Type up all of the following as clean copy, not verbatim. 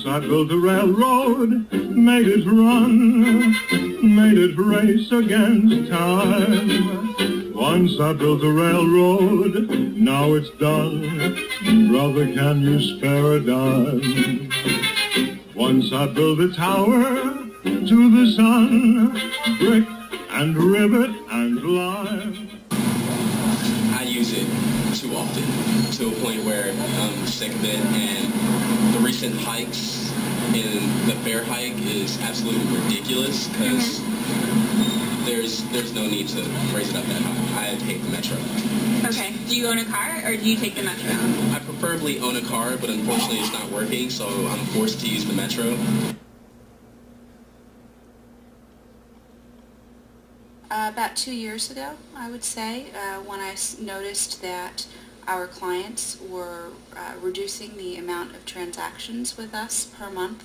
I built a railroad, made it run, made it race against time. Once I built a railroad, now it's done. Brother, can you spare a dime? Once I built a tower to the sun, brick and rivet and lime. I use it too often, to a point where I'm sick of it, and the recent hikes in the fare hike is absolutely ridiculous, because there's no need to raise it up that high. I hate the Metro. Okay. Do you own a car, or do you take the Metro? I preferably own a car, but unfortunately it's not working, so I'm forced to use the Metro. About 2 years ago, I would say, when I noticed that our clients were reducing the amount of transactions with us per month,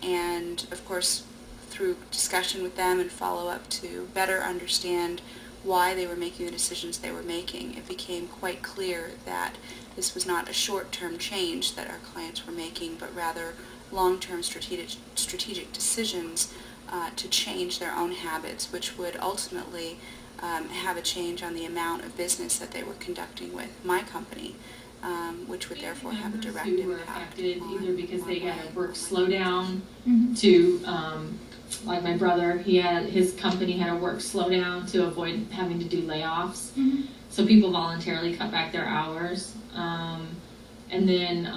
and of course through discussion with them and follow-up to better understand why they were making the decisions they were making, it became quite clear that this was not a short-term change that our clients were making, but rather long-term strategic decisions to change their own habits, which would ultimately have a change on the amount of business that they were conducting with my company, which would therefore have a direct impact. Who were affected either because they had a work slowdown to, like my brother, his company had a work slowdown to avoid having to do layoffs. So people voluntarily cut back their hours. And then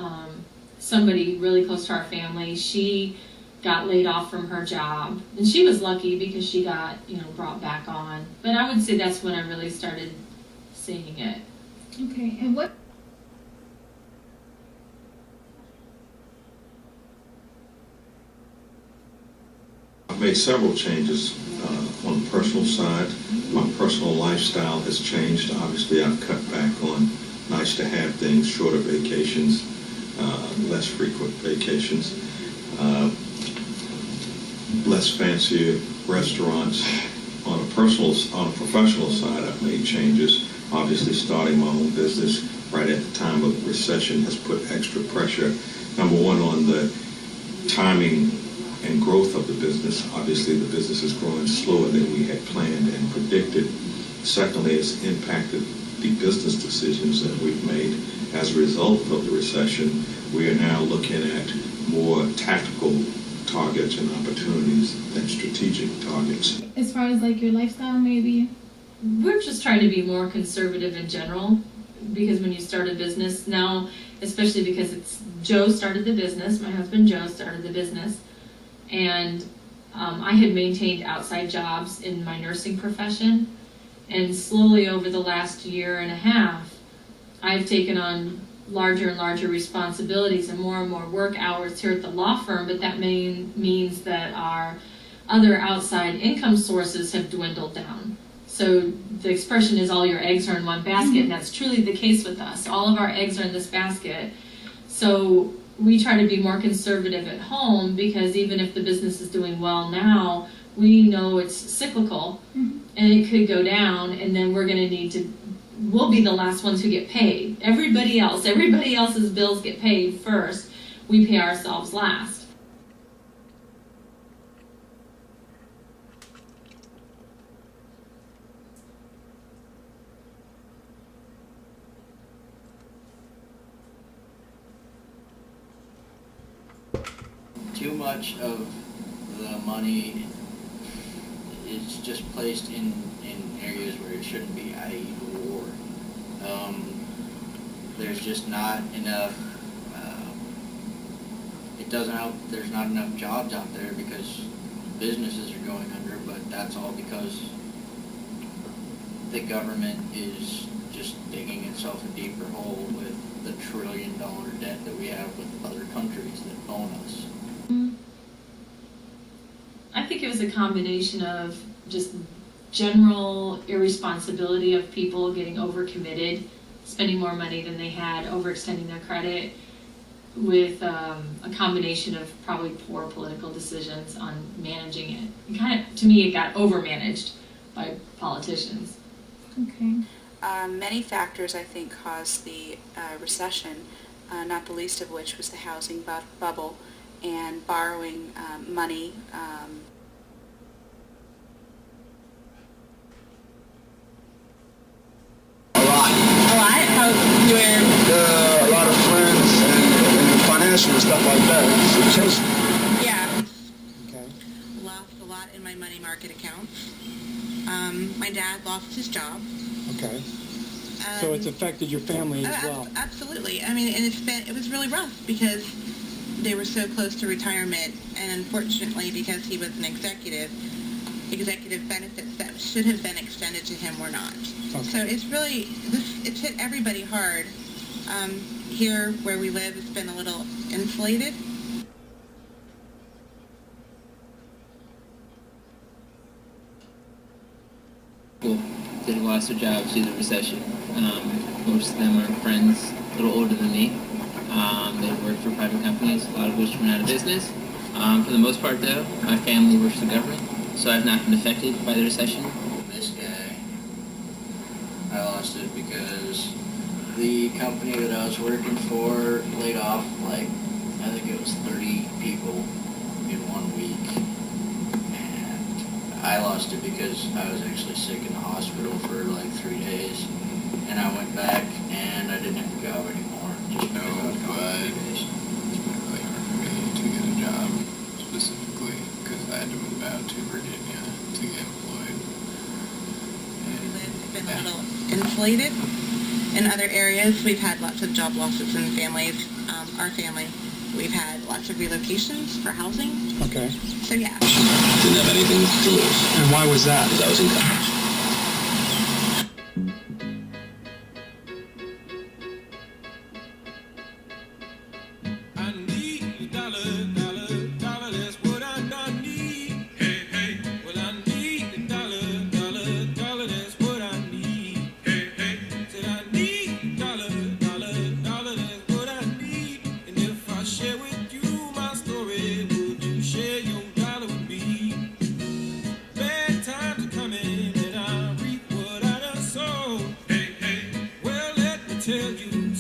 somebody really close to our family, she got laid off from her job, and she was lucky because she got, brought back on. But I would say that's when I really started seeing it. Okay, and what? I've made several changes on the personal side. My personal lifestyle has changed. Obviously, I've cut back on nice-to-have things, shorter vacations, less frequent vacations. Less fancier restaurants. On a professional side, I've made changes. Obviously, starting my own business right at the time of the recession has put extra pressure. Number one, on the timing and growth of the business. Obviously, the business is growing slower than we had planned and predicted. Secondly, it's impacted the business decisions that we've made. As a result of the recession, we are now looking at more tactical targets and opportunities than strategic targets. As far as like your lifestyle, maybe? We're just trying to be more conservative in general, because when you start a business now, especially because Joe started the business, my husband Joe started the business, and I had maintained outside jobs in my nursing profession, and slowly over the last year and a half, I've taken on larger and larger responsibilities and more work hours here at the law firm, but that means that our other outside income sources have dwindled down. So the expression is all your eggs are in one basket, and that's truly the case with us. All of our eggs are in this basket. So we try to be more conservative at home, because even if the business is doing well now, we know it's cyclical and it could go down, and then we'll be the last ones who get paid. Everybody else's bills get paid first. We pay ourselves last. too much of the money is just placed in areas where it shouldn't be, i.e. war. There's just not enough, there's not enough jobs out there because businesses are going under, but that's all because the government is just digging itself a deeper hole with the $1 trillion debt that we have with other countries that own us. I think it was a combination of just general irresponsibility of people getting overcommitted, spending more money than they had, overextending their credit, with a combination of probably poor political decisions on managing it. And kind of, to me, it got overmanaged by politicians. Okay. Many factors, I think, caused the recession, not the least of which was the housing bubble and borrowing money. A lot? How you were... A lot of friends and financial and stuff like that. So chasing. Yeah. Okay. Lost a lot in my money market account. My dad lost his job. Okay. So it's affected your family as well. Absolutely. I mean, and it was really rough because they were so close to retirement, and unfortunately, because he was an executive benefits that should have been extended to him were not. Okay. So it's hit everybody hard. Here where we live, it's been a little insulated. That lost their jobs due to the recession. Most of them are friends a little older than me. They work for private companies, a lot of which went out of business. For the most part, though, my family works for the government, so I've not been affected by the recession. This guy, I lost it because the company that I was working for laid off, I think it was 30 people in 1 week. And I lost it because I was actually sick in the hospital for 3 days. And I went back and I didn't have to go anymore. Just No, but it's been really hard for me to get a job specifically because I had to move out to Virginia to get employed. It's been a little insulated. In other areas, we've had lots of job losses in families. Our family, we've had lots of relocations for housing. Okay. So yeah. Didn't have anything to lose And why was that? because I was in college. Tell you